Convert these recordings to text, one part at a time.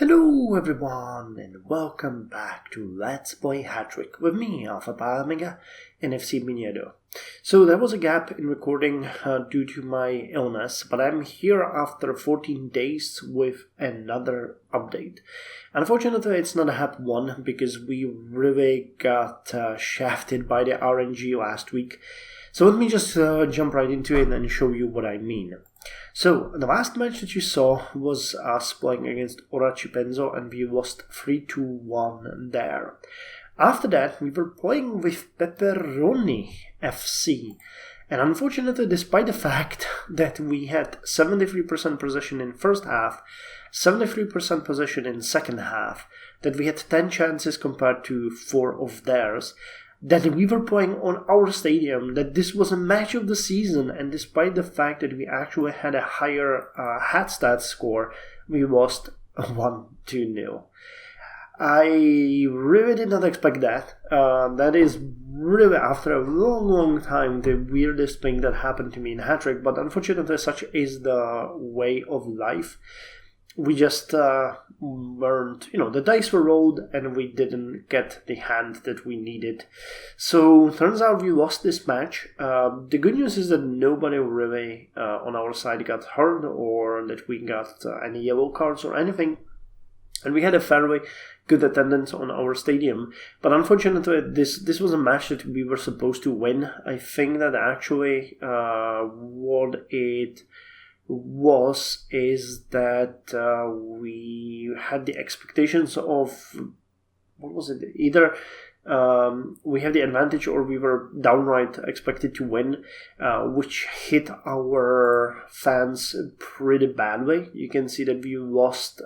Hello everyone and welcome back to Let's Play Hattrick with me, Alpha Pi Omega, and FC Minedo. So there was a gap in recording due to my illness, but I'm here after 14 days with another update. Unfortunately, it's not a HAP 1 because we really got shafted by the RNG last week. So let me just jump right into it and show you what I mean. So, the last match that you saw was us playing against Oraci Penzo and we lost 3-1 there. After that, we were playing with Pepperoni FC. And unfortunately, despite the fact that we had 73% possession in first half, 73% possession in second half, that we had 10 chances compared to 4 of theirs, that we were playing on our stadium, that this was a match of the season, and despite the fact that we actually had a higher HatStats score, we lost 1-0. I really did not expect that. That is really, after a long time, the weirdest thing that happened to me in Hattrick, but unfortunately such is the way of life. We just weren't, the dice were rolled and we didn't get the hand that we needed. So, turns out we lost this match. The good news is that nobody really on our side got hurt or that we got any yellow cards or anything. And we had a fairly good attendance on our stadium. But unfortunately, this was a match that we were supposed to win. I think that actually what it is that we had the expectations of, what was it, either we have the advantage or we were downright expected to win, which hit our fans pretty badly. You can see that we lost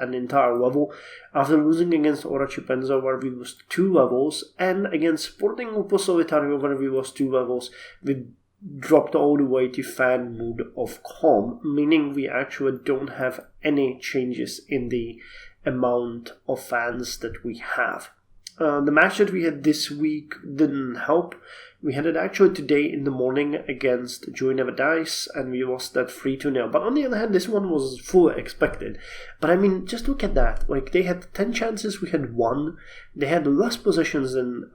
an entire level after losing against Oraci Penzo, where we lost 2 levels, and against Sporting Lupo Solitario, where we lost 2 levels. We dropped all the way to fan mode of calm, meaning we actually don't have any changes in the amount of fans that we have. The match that we had this week didn't help. We had it actually today in the morning against Joy Never Dies, and we lost that 3-0. But on the other hand, this one was fully expected. But I mean, just look at that. Like, they had 10 chances, we had 1. They had less possessions than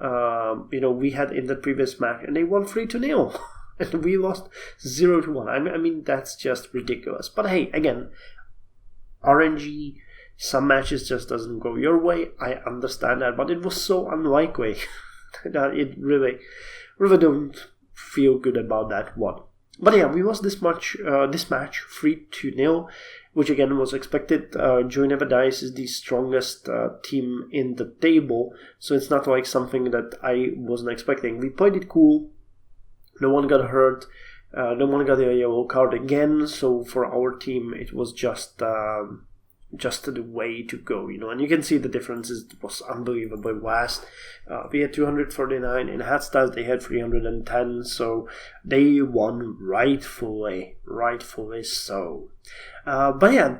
we had in the previous match, and they won 3-0. And we lost 0-1. I mean, that's just ridiculous. But hey, again, RNG, some matches just doesn't go your way. I understand that, but it was so unlikely that it really don't feel good about that one. But yeah, we lost this match 3-0, which again was expected. Joy Never Dies is the strongest team in the table, so it's not like something that I wasn't expecting. We played it cool. No one got hurt. No one got a yellow card again. So for our team, it was just the way to go, And you can see the differences. It was unbelievably vast. We had 249 in HatStats. They had 310. So they won rightfully so. But yeah,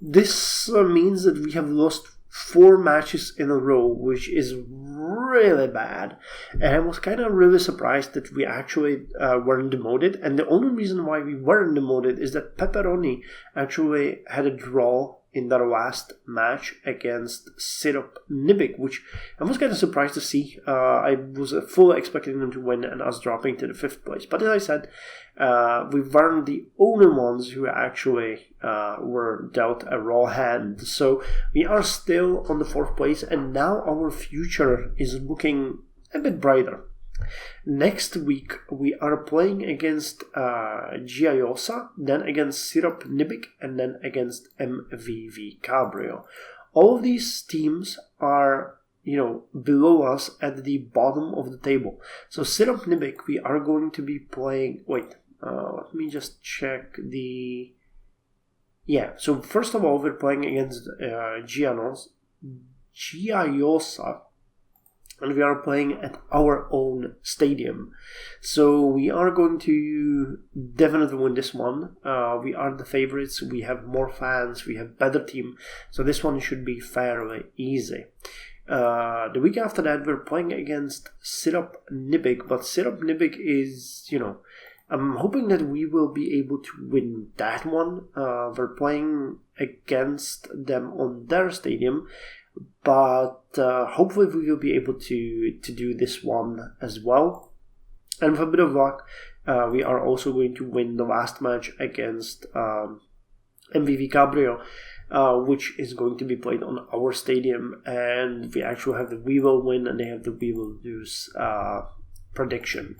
this means that we have lost 4 matches in a row, which is really bad. And I was kind of really surprised that we actually weren't demoted. And the only reason why we weren't demoted is that Pepperoni actually had a draw in their last match against Syrup Nibik, which I was kind of surprised to see. I was fully expecting them to win and us dropping to the 5th place. But as I said, we weren't the only ones who actually were dealt a raw hand. So we are still on the 4th place, and now our future is looking a bit brighter. Next week, we are playing against Giaiosa, then against Syrup Nibik, and then against MVV Cabrio. All of these teams are, below us at the bottom of the table. So Syrup Nibik, we are going to be playing... let me just check the... Yeah, so first of all, we're playing against Giaiosa, and we are playing at our own stadium. So we are going to definitely win this one. We are the favorites. We have more fans. We have better team. So this one should be fairly easy. The week after that, we're playing against Syrup Nibik. But Syrup Nibik is, I'm hoping that we will be able to win that one. We're playing against them on their stadium, but hopefully we will be able to do this one as well. And with a bit of luck, we are also going to win the last match against MVV Cabrio, which is going to be played on our stadium, and we actually have the we will win and they have the we will lose prediction.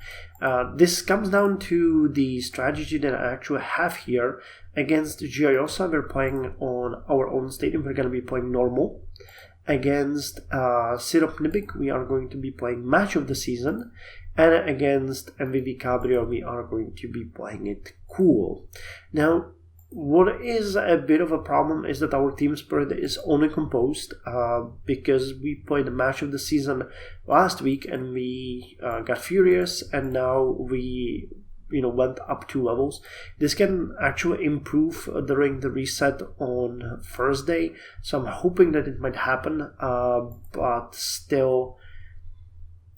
This comes down to the strategy that I actually have here. Against Giaiosa, we're playing on our own stadium. We're going to be playing normal. Against Sirop Nibik, we are going to be playing match of the season. And against MVV Cabrio, we are going to be playing it cool. Now, what is a bit of a problem is that our team spirit is only composed because we played the match of the season last week and we got furious, and now we went up 2 levels. This can actually improve during the reset on Thursday, so I'm hoping that it might happen, but still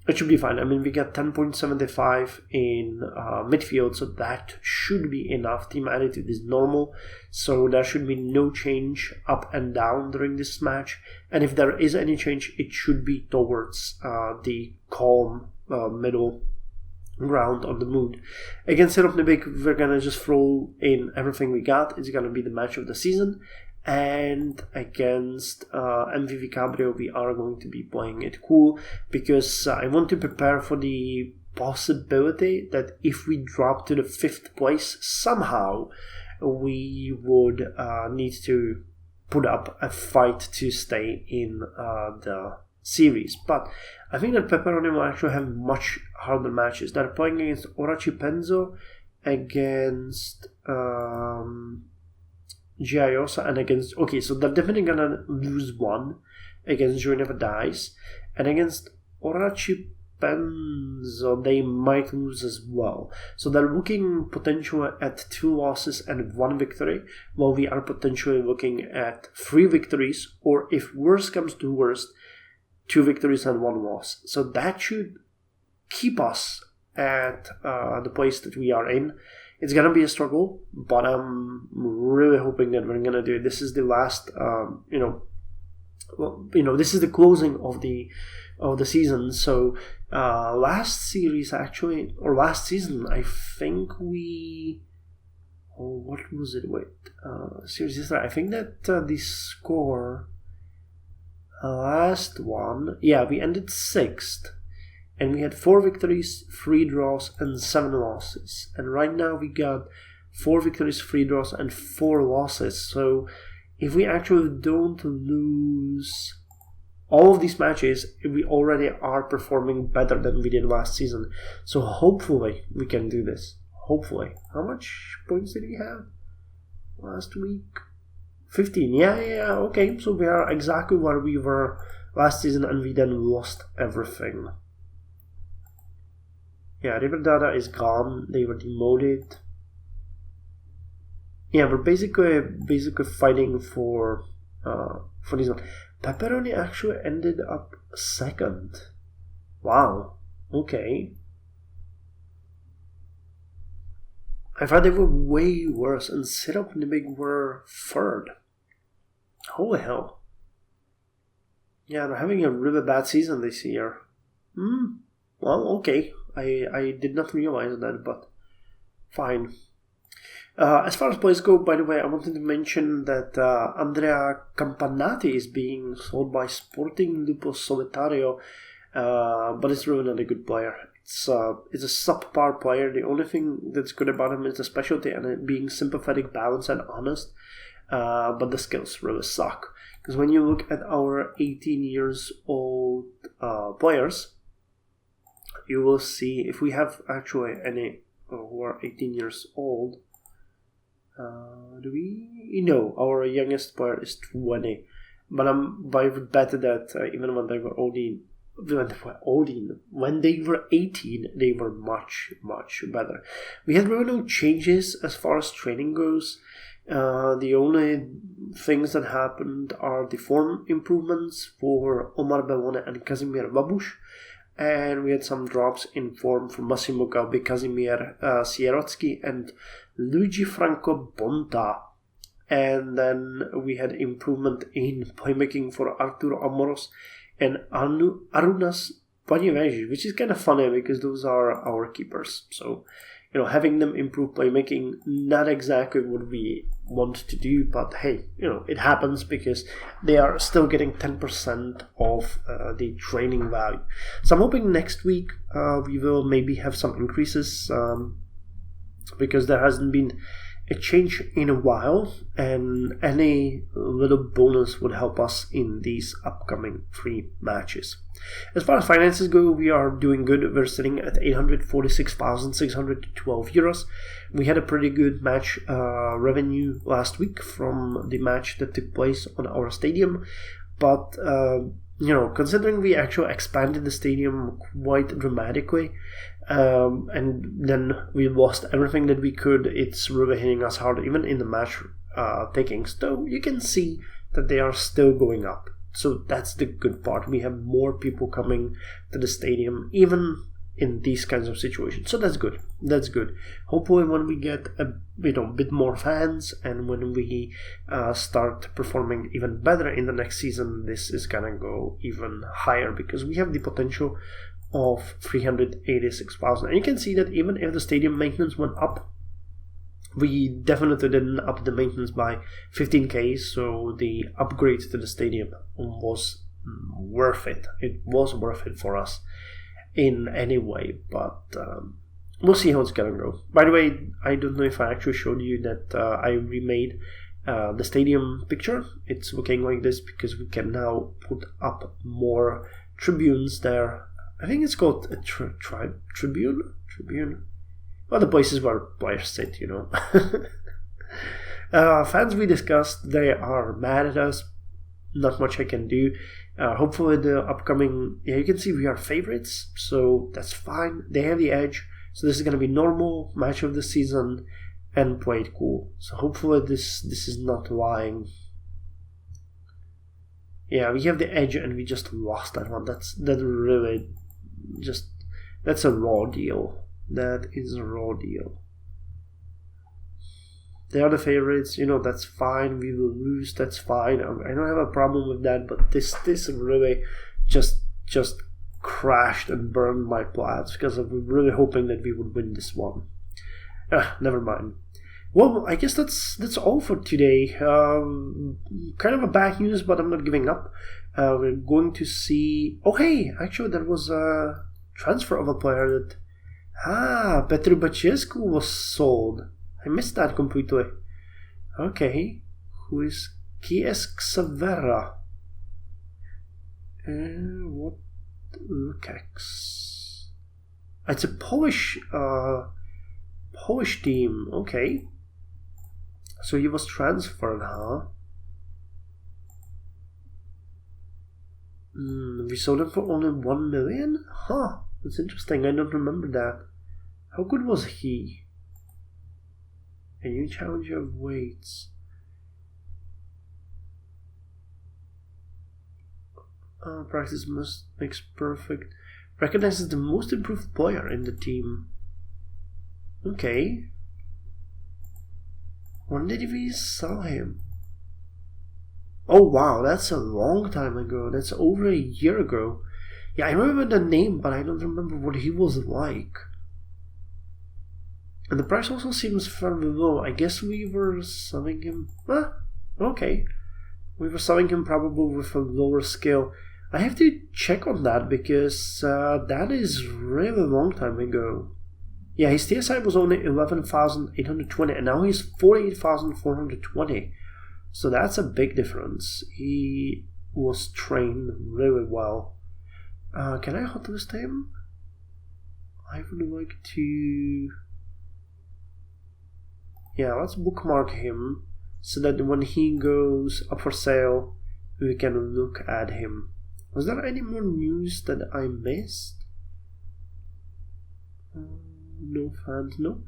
it should be fine. I mean, we got 10.75 in midfield, so that should be enough. Team attitude is normal, so there should be no change up and down during this match. And if there is any change, it should be towards the calm middle ground on the mood. Against Sirop Nibik, we're going to just throw in everything we got. It's going to be the match of the season. And against MVV Cabrio, we are going to be playing it cool because I want to prepare for the possibility that if we drop to the 5th place somehow, we would need to put up a fight to stay in the series. But I think that Pepperoni will actually have much harder matches. They're playing against Orachi Penzo, against Giaiosa, and against... Okay, so they're definitely gonna lose one against Joy Never Dies, and against Orachi Penzo they might lose as well. So they're looking potentially at 2 losses and 1 victory, while we are potentially looking at 3 victories, or if worst comes to worst, 2 victories and 1 loss. So that should keep us at the place that we are in. It's gonna be a struggle, but I'm really hoping that we're gonna do it. This is the last, this is the closing of the season. So last season, I think we. Oh, what was it? Wait, series. I think that the score. Last one, yeah, we ended 6th. And we had 4 victories, 3 draws, and 7 losses. And right now we got 4 victories, 3 draws, and 4 losses. So if we actually don't lose all of these matches, we already are performing better than we did last season. So hopefully we can do this. Hopefully. How much points did we have last week? 15. Yeah, okay. So we are exactly where we were last season, and we then lost everything. Yeah, River Dada is gone. They were demoted. Yeah, we're basically fighting for this one. Pepperoni actually ended up 2nd. Wow. Okay. I thought they were way worse, and Sirop Nibik were 3rd. Holy hell. Yeah, they're having a really bad season this year. Well, okay. I did not realize that, but fine. As far as plays go, by the way, I wanted to mention that Andrea Campanati is being sold by Sporting Lupo Solitario, but it's really not a good player. It's a subpar player. The only thing that's good about him is the specialty and it being sympathetic, balanced, and honest. But the skills really suck. Because when you look at our 18 years old players, you will see, if we have actually any who are 18 years old, do we? No, our youngest player is 20. But I would bet that even when they were when they were 18, they were much, much better. We had really no changes as far as training goes. The only things that happened are the form improvements for Omar Belone and Kazimir Babush, and we had some drops in form from Massimo Galbi, Kazimir Sierotsky, and Luigi Franco Bonta. And then we had improvement in playmaking for Arturo Amoros and Arunas Panyeveji, which is kind of funny because those are our keepers. So, having them improve playmaking, not exactly what we want to do, but hey, it happens because they are still getting 10% of the training value. So I'm hoping next week we will maybe have some increases because there hasn't been a change in a while, and any little bonus would help us in these upcoming 3 matches. As far as finances go, we are doing good. We're sitting at 846,612 euros. We had a pretty good match revenue last week from the match that took place on our stadium, but considering we actually expanded the stadium quite dramatically, and then we lost everything that we could, it's really hitting us hard, even in the match takings. So you can see that they are still going up. So that's the good part. We have more people coming to the stadium, even in these kinds of situations. So that's good. That's good. Hopefully when we get a bit more fans, and when we start performing even better in the next season, this is gonna go even higher, because we have the potential of 386,000. And you can see that even if the stadium maintenance went up, we definitely didn't up the maintenance by 15k, so the upgrade to the stadium was worth it. It was worth it for us in any way, but we'll see how it's gonna go. By the way, I don't know if I actually showed you that I remade the stadium picture. It's looking like this because we can now put up more tribunes there. I think it's called a tribune. Well, the places where players sit, Fans we discussed, they are mad at us. Not much I can do. Hopefully the upcoming... you can see we are favorites, so that's fine. They have the edge, so this is going to be normal match of the season and play it cool. So hopefully this is not lying. Yeah, we have the edge and we just lost that one. That's a raw deal. That is a raw deal. They are the favorites, that's fine. We will lose, that's fine. I don't have a problem with that, but this really just crashed and burned my plans, because I was really hoping that we would win this one. Never mind. Well, I guess that's all for today. Kind of a bad news, but I'm not giving up. We're going to see... Oh, hey, actually, there was a transfer of a player that... Petru Bacescu was sold. I missed that completely. Okay. Who is Kies Xavera? What? Lukacs. It's a Polish team. Okay. So he was transferred, huh? We sold him for only 1 million? Huh. That's interesting. I don't remember that. How good was he? A new challenger of weights. Practice makes perfect. Recognizes the most improved player in the team. Okay. When did we sell him? Oh wow, that's a long time ago. That's over a year ago. Yeah, I remember the name, but I don't remember what he was like. And the price also seems fairly low. I guess we were selling him... okay. We were selling him probably with a lower scale. I have to check on that, because that is really a long time ago. Yeah, his TSI was only 11,820, and now he's 48,420. So that's a big difference. He was trained really well. Can I hotlist him? I would like to... Yeah, let's bookmark him so that when he goes up for sale, we can look at him. Was there any more news that I missed? No fans, no.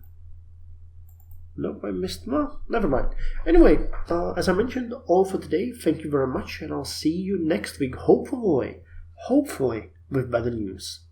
Nope, I missed. Well, never mind. Anyway, as I mentioned, all for today. Thank you very much, and I'll see you next week. Hopefully with better news.